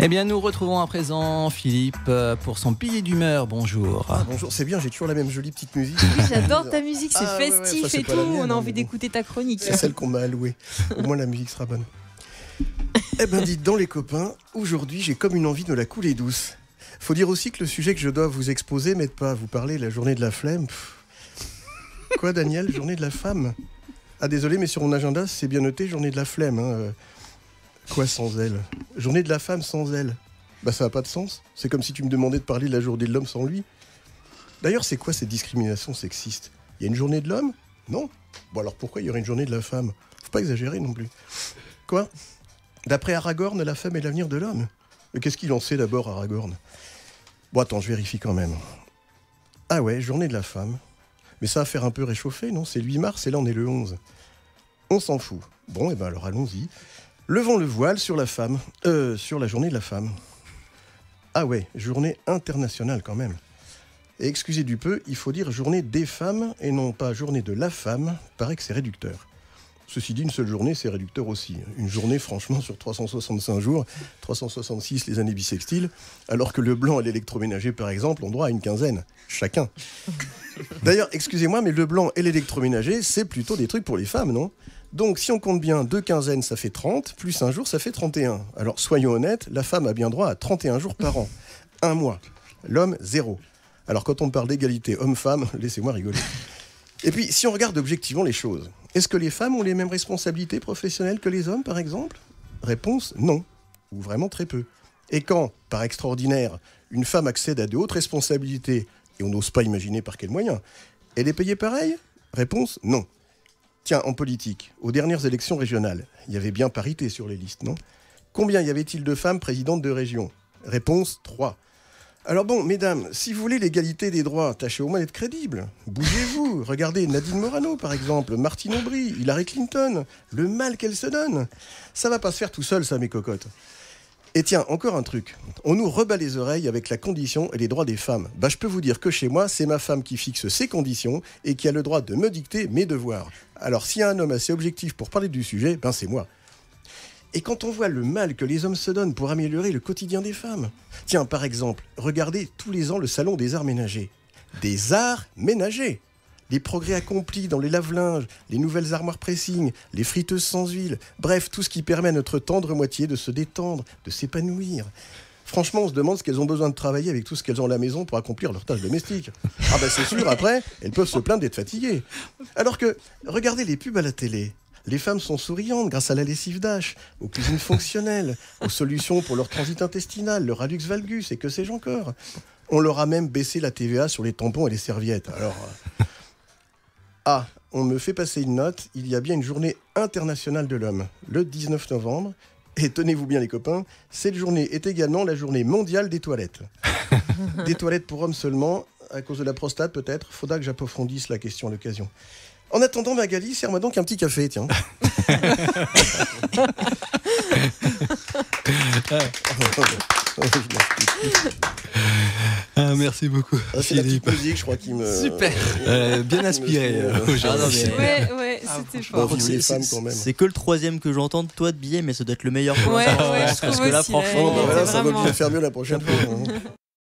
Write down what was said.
Eh bien, nous retrouvons à présent Philippe pour son billet d'humeur. Bonjour. Bonjour, c'est bien, j'ai toujours la même jolie petite musique. Oui, j'adore ta musique, c'est festif c'est et pas tout. la mienne, On a envie mais bon. d'écouter ta chronique. C'est celle qu'on m'a allouée. Au moins la musique sera bonne. Eh ben dites donc les copains, aujourd'hui j'ai comme une envie de la couler douce. Faut dire aussi que le sujet que je dois vous exposer m'aide pas à vous parler, la journée de la flemme. Quoi Daniel, journée de la femme? Ah désolé mais sur mon agenda c'est bien noté, journée de la flemme. Hein. Quoi sans elle? Journée de la femme sans elle? Bah ça n'a pas de sens. C'est comme si tu me demandais de parler de la journée de l'homme sans lui. D'ailleurs c'est quoi cette discrimination sexiste? Il y a une journée de l'homme? Non. Bon alors pourquoi il y aurait une journée de la femme? Faut pas exagérer non plus. Quoi? D'après Aragorn, la femme est l'avenir de l'homme. Mais qu'est-ce qu'il en sait d'abord, Aragorn? Bon, attends, je vérifie quand même. Ah ouais, journée de la femme. Mais ça va faire un peu réchauffer, non? C'est le 8 mars et là on est le 11. On s'en fout. Bon, et ben alors allons-y. Levons le voile sur la femme. Sur la journée de la femme. Ah ouais, journée internationale quand même. Et excusez du peu, il faut dire journée des femmes et non pas journée de la femme. Paraît que c'est réducteur. Ceci dit, une seule journée, c'est réducteur aussi. Une journée, franchement, sur 365 jours, 366 les années bissextiles, alors que le blanc et l'électroménager, par exemple, ont droit à une quinzaine, chacun. D'ailleurs, excusez-moi, mais le blanc et l'électroménager, c'est plutôt des trucs pour les femmes, non? Donc, si on compte bien, 2 quinzaines, ça fait 30, plus un jour, ça fait 31. Alors, soyons honnêtes, la femme a bien droit à 31 jours par an. Un mois. L'homme, 0. Alors, quand on parle d'égalité homme-femme, laissez-moi rigoler. Et puis, si on regarde objectivement les choses, est-ce que les femmes ont les mêmes responsabilités professionnelles que les hommes, par exemple? Réponse, non. Ou vraiment très peu. Et quand, par extraordinaire, une femme accède à de hautes responsabilités, et on n'ose pas imaginer par quels moyens, elle est payée pareil? Réponse, non. Tiens, en politique, aux dernières élections régionales, il y avait bien parité sur les listes, non? Combien y avait-il de femmes présidentes de région? Réponse, 3. Alors bon, mesdames, si vous voulez l'égalité des droits, tâchez au moins d'être crédibles. Bougez-vous, regardez Nadine Morano par exemple, Martine Aubry, Hillary Clinton, le mal qu'elle se donne. Ça va pas se faire tout seul ça mes cocottes. Et tiens, encore un truc, on nous rebat les oreilles avec la condition et les droits des femmes. Bah je peux vous dire que chez moi, c'est ma femme qui fixe ses conditions et qui a le droit de me dicter mes devoirs. Alors s'il y a un homme assez objectif pour parler du sujet, ben c'est moi. Et quand on voit le mal que les hommes se donnent pour améliorer le quotidien des femmes. Tiens, par exemple, regardez tous les ans le salon des arts ménagers. Des arts ménagers! Les progrès accomplis dans les lave-linges, les nouvelles armoires pressing, les friteuses sans huile, bref, tout ce qui permet à notre tendre moitié de se détendre, de s'épanouir. Franchement, on se demande ce qu'elles ont besoin de travailler avec tout ce qu'elles ont à la maison pour accomplir leurs tâches domestiques. Ah ben c'est sûr, après, elles peuvent se plaindre d'être fatiguées. Alors que, regardez les pubs à la télé. Les femmes sont souriantes grâce à la lessive Dash, aux cuisines fonctionnelles, aux solutions pour leur transit intestinal, leur hallux valgus et que sais-je encore. On leur a même baissé la TVA sur les tampons et les serviettes. Alors, Ah, on me fait passer une note, il y a bien une journée internationale de l'homme, le 19 novembre. Et tenez-vous bien les copains, cette journée est également la journée mondiale des toilettes. Des toilettes pour hommes seulement, à cause de la prostate peut-être, faudra que j'approfondisse la question à l'occasion. En attendant, Magali, serre-moi donc un petit café, tiens. Merci beaucoup. C'est la petite musique, je crois, qui me... Super. Bien inspiré aujourd'hui. Ouais, c'était fort. Vive les femmes, quand même. C'est que le troisième que j'entends de toi de billet, mais ça doit être le meilleur pour Ouais, l'instant. je Parce trouve que là, aussi, franchement, il était Ça va vraiment- bien faire mieux la prochaine fois.